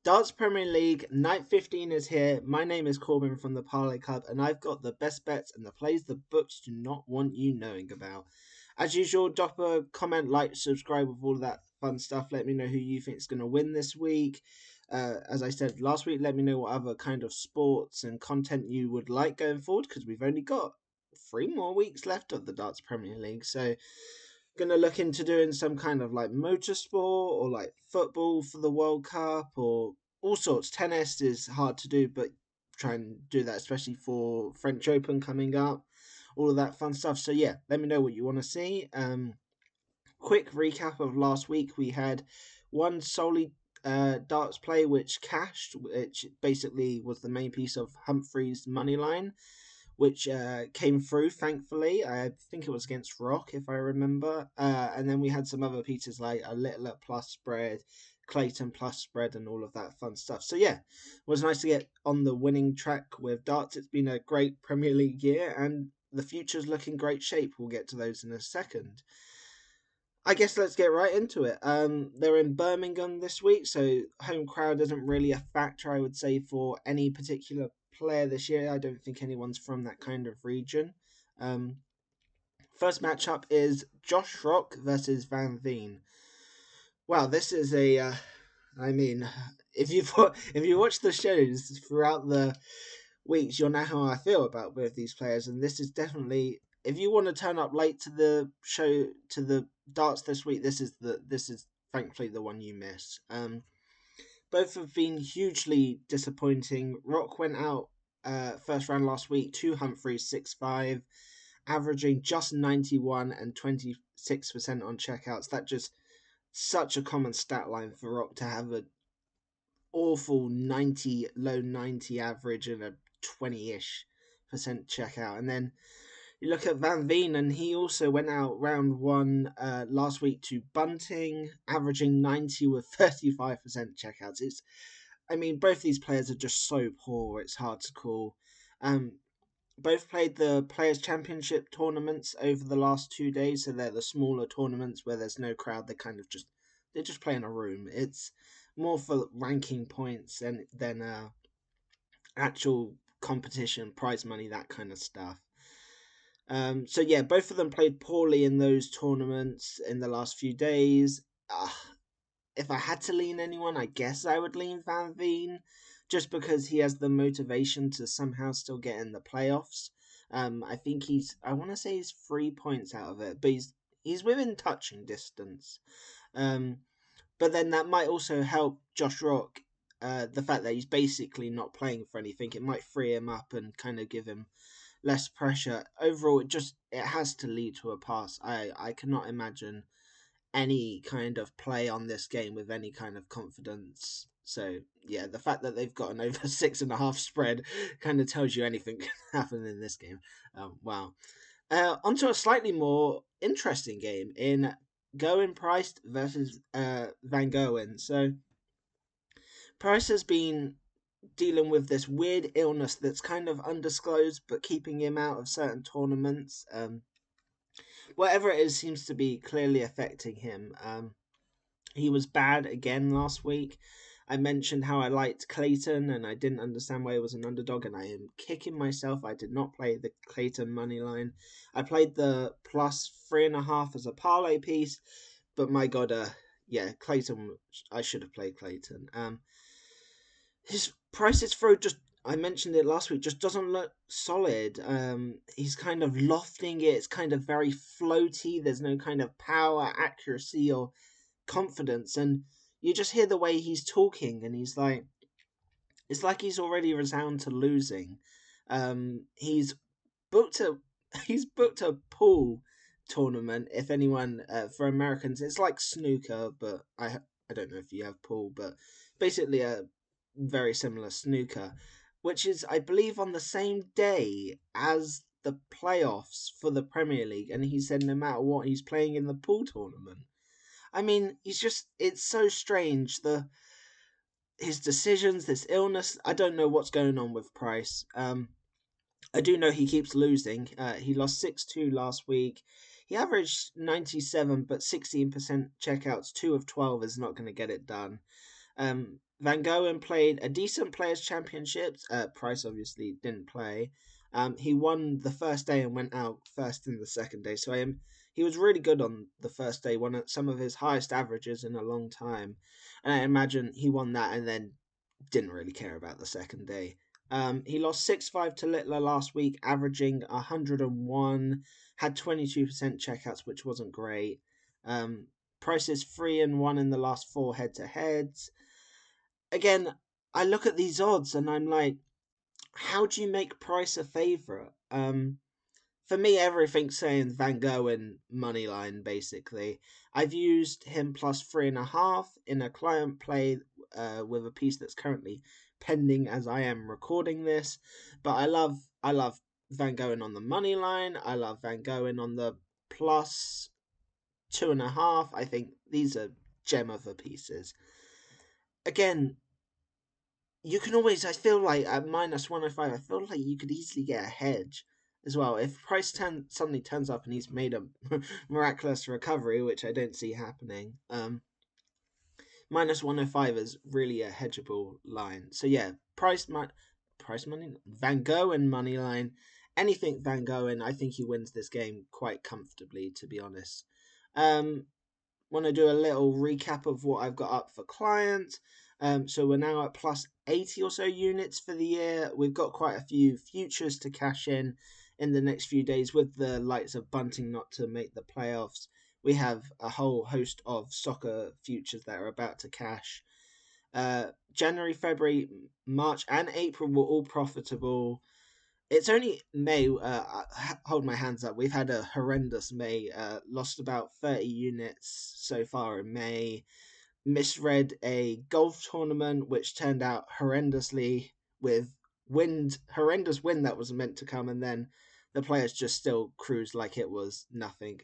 Darts Premier League, night 15 is here. My name is Corbin from the Parlay Club, and I've got the best bets and the plays the books do not want you knowing about. As usual, drop a comment, like, subscribe with all of that fun stuff. Let me know who you think is going to win this week. As I said last week, let me know what other kind of sports and content you would like going forward, because we've only got 3 more weeks left of the Darts Premier League. So gonna look into doing some kind of like motorsport or like football for the World Cup or all sorts. Tennis is hard to do, but try and do that, especially for French Open coming up. All of that fun stuff. So yeah, let me know what you want to see. Quick recap of last week. We had one solely darts play which cashed, which basically was the main piece of Humphrey's money line, which came through, thankfully. I think it was against Rock, if I remember. And then we had some other pieces like a Littler plus spread, Clayton plus spread, and all of that fun stuff. So yeah, it was nice to get on the winning track with darts. It's been a great Premier League year, and the future's looking great shape. We'll get to those in a second. I guess let's get right into it. They're in Birmingham this week, so home crowd isn't really a factor, I would say, for any particular player this year. I don't think anyone's from that kind of region. First matchup is Josh Rock versus Van Veen. Wow, this is a. I mean, if you watch the shows throughout the weeks, you'll know how I feel about both these players, and this is definitely, if you want to turn up late to the show, to the darts this week, this is thankfully the one you miss. Both have been hugely disappointing. Rock went out first round last week, 2 Humphreys 6-5, averaging just 91 and 26% on checkouts. That just such a common stat line for Rock to have a awful 90, low 90 average and a 20-ish% checkout. And then you look at Van Veen, and he also went out round one last week to Bunting, averaging 90 with 35% checkouts. I mean, both these players are just so poor, it's hard to call. Both played the Players' Championship tournaments over the last 2 days, so they're the smaller tournaments where there's no crowd. They just play in a room. It's more for ranking points than actual competition, prize money, that kind of stuff. So yeah, both of them played poorly in those tournaments in the last few days. If I had to lean anyone, I guess I would lean Van Veen, just because he has the motivation to somehow still get in the playoffs. I think I want to say he's 3 points out of it, but he's within touching distance. But then that might also help Josh Rock. The fact that he's basically not playing for anything, it might free him up and kind of give him less pressure. Overall, it has to lead to a pass. I cannot imagine any kind of play on this game with any kind of confidence. So yeah, the fact that they've got an over 6.5 spread kind of tells you anything can happen in this game. Wow. Onto a slightly more interesting game in Goen Price versus Van Goen. So Price has been dealing with this weird illness that's kind of undisclosed, but keeping him out of certain tournaments. Whatever it is seems to be clearly affecting him. He was bad again last week. I mentioned how I liked Clayton and I didn't understand why he was an underdog, and I am kicking myself. I did not play the Clayton money line. I played the plus 3.5 as a parlay piece, but my god, yeah, Clayton. I should have played Clayton. His prices throw, just, I mentioned it last week, just doesn't look solid. He's kind of lofting it. It's kind of very floaty. There's no kind of power, accuracy, or confidence, and you just hear the way he's talking, and it's like he's already resigned to losing. He's booked a he's booked a pool tournament. If anyone, for Americans, it's like snooker, but I don't know if you have pool, but basically a very similar snooker, which is, I believe, on the same day as the playoffs for the Premier League, and he said no matter what, he's playing in the pool tournament. I mean, it's so strange, his decisions, this illness. I don't know what's going on with Price. I do know he keeps losing. He lost 6-2 last week. He averaged 97, but 16% checkouts, 2 of 12 is not going to get it done. Van Gogh played a decent Players' Championships. Price obviously didn't play. He won the first day and went out first in the second day. So he was really good on the first day, won some of his highest averages in a long time. And I imagine he won that and then didn't really care about the second day. He lost 6-5 to Littler last week, averaging 101, had 22% checkouts, which wasn't great. Price is 3-1 in the last 4 head-to-heads. Again, I look at these odds and I'm like, how do you make Price a favourite? For me, everything's saying Van Gogh and Moneyline, basically. I've used him plus 3.5 in a client play with a piece that's currently pending as I am recording this. But I love Van Gogh on the Moneyline. I love Van Gogh on the plus 2.5. I think these are gem of the pieces. Again, you can always, I feel like at minus 105, I feel like you could easily get a hedge as well. If Price suddenly turns up and he's made a miraculous recovery, which I don't see happening, minus 105 is really a hedgeable line. So yeah, price money, Van Gogh and money line, anything Van Gogh, and I think he wins this game quite comfortably, to be honest. Want to do a little recap of what I've got up for clients. So we're now at plus 80 or so units for the year. We've got quite a few futures to cash in the next few days with the likes of Bunting not to make the playoffs. We have a whole host of soccer futures that are about to cash. January, February, March, and April were all profitable. It's only May. Hold my hands up. We've had a horrendous May. Lost about 30 units so far in May. Misread a golf tournament which turned out horrendously with horrendous wind that was meant to come, and then the players just still cruised like it was nothing.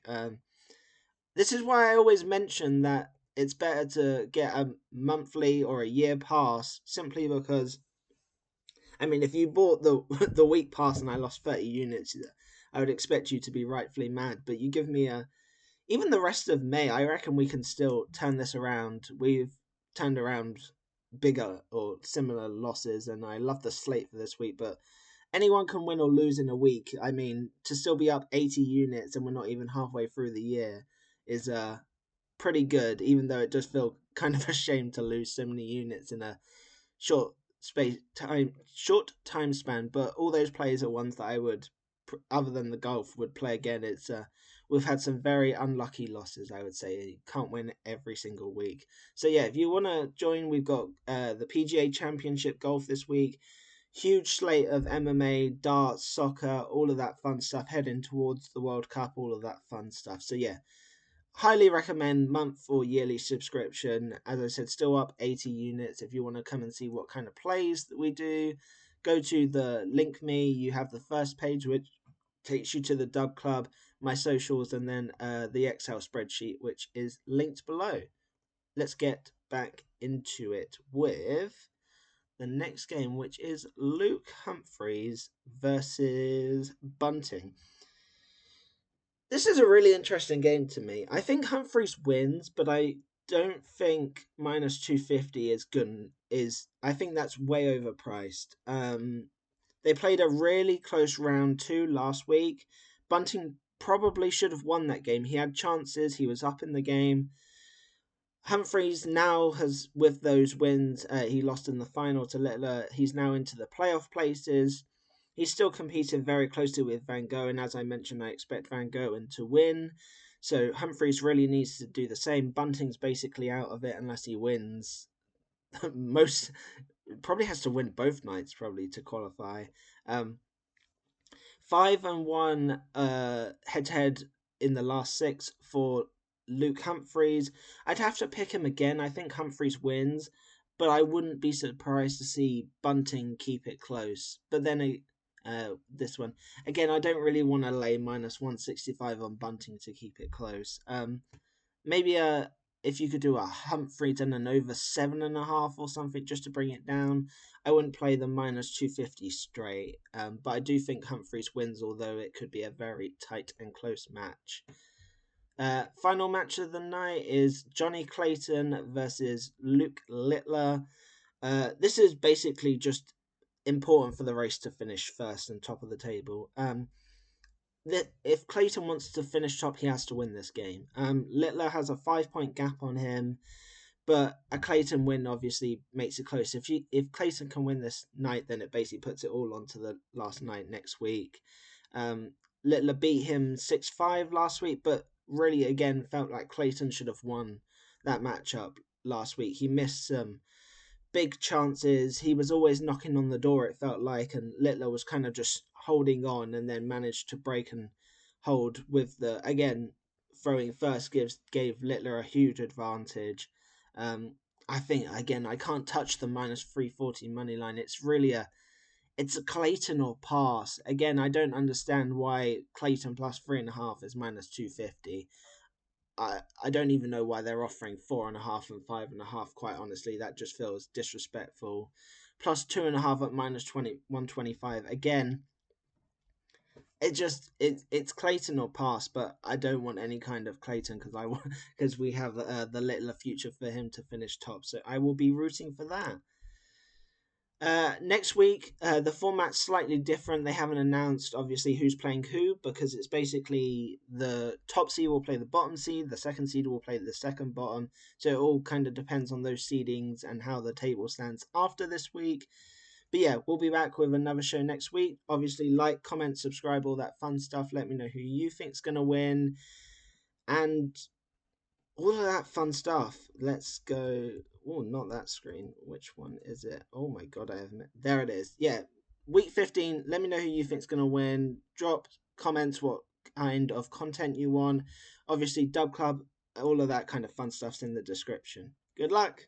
This is why I always mention that it's better to get a monthly or a year pass, simply because, I mean, if you bought the the week pass and I lost 30 units, I would expect you to be rightfully mad. But you give me even the rest of May, I reckon we can still turn this around. We've turned around bigger or similar losses, and I love the slate for this week. But anyone can win or lose in a week. I mean, to still be up 80 units and we're not even halfway through the year is pretty good, even though it does feel kind of a shame to lose so many units in a short time span. But all those players are ones that I would, other than the golf, would play again. It's we've had some very unlucky losses, I would say. You can't win every single week. So yeah, if you want to join, we've got the PGA Championship golf this week. Huge slate of MMA, darts, soccer, all of that fun stuff, heading towards the World Cup, all of that fun stuff. So yeah, highly recommend month or yearly subscription. As I said, still up 80 units. If you want to come and see what kind of plays that we do, go to the link me. You have the first page, which takes you to the DubClub, my socials, and then the Excel spreadsheet, which is linked below. Let's get back into it with the next game, which is Luke Humphreys versus Bunting. This is a really interesting game to me. I think Humphreys wins, but I don't think minus 250 is good. I think that's way overpriced. They played a really close round 2 last week. Bunting probably should have won that game. He had chances. He was up in the game. Humphreys now has, with those wins, he lost in the final to Littler. He's now into the playoff places. He's still competing very closely with Van Gogh, and as I mentioned, I expect Van Gogh to win. So Humphreys really needs to do the same. Bunting's basically out of it unless he wins. Most probably has to win both nights probably to qualify. 5-1 head to head in the last 6 for Luke Humphreys. I'd have to pick him again. I think Humphreys wins, but I wouldn't be surprised to see Bunting keep it close. But then this one again, I don't really want to lay minus 165 on Bunting to keep it close. Maybe if you could do a Humphreys and an over 7.5 or something just to bring it down. I wouldn't play the minus 250 straight, but I do think Humphreys wins, although it could be a very tight and close match. Final match of the night is Johnny Clayton versus Luke Littler. This is basically just important for the race to finish first and top of the table. If Clayton wants to finish top, he has to win this game. Littler has a 5 point gap on him, but a Clayton win obviously makes it close. If Clayton can win this night, then it basically puts it all onto the last night next week. Littler beat him 6-5 last week, but really again felt like Clayton should have won that matchup last week. He missed some big chances. He was always knocking on the door, it felt like, and Littler was kind of just holding on and then managed to break and hold with the, again, throwing first gave Littler a huge advantage. I think, again, I can't touch the minus 340 money line. It's a Clayton or pass. Again, I don't understand why Clayton plus 3.5 is minus 250. I don't even know why they're offering 4.5 and 5.5. Quite honestly, that just feels disrespectful. Plus 2.5 at minus 125. Again, it's Clayton or pass, but I don't want any kind of Clayton because we have the little future for him to finish top. So I will be rooting for that. Next week, the format's slightly different. They haven't announced, obviously, who's playing who, because it's basically the top seed will play the bottom seed, the second seed will play the second bottom. So it all kind of depends on those seedings and how the table stands after this week. But yeah, we'll be back with another show next week. Obviously, like, comment, subscribe, all that fun stuff. Let me know who you think's going to win. And all of that fun stuff. Let's go. Oh, not that screen. Which one is it? Oh my god, there it is. Yeah, week 15. Let me know who you think's going to win. Drop comments what kind of content you want. Obviously, DubClub, all of that kind of fun stuff's in the description. Good luck.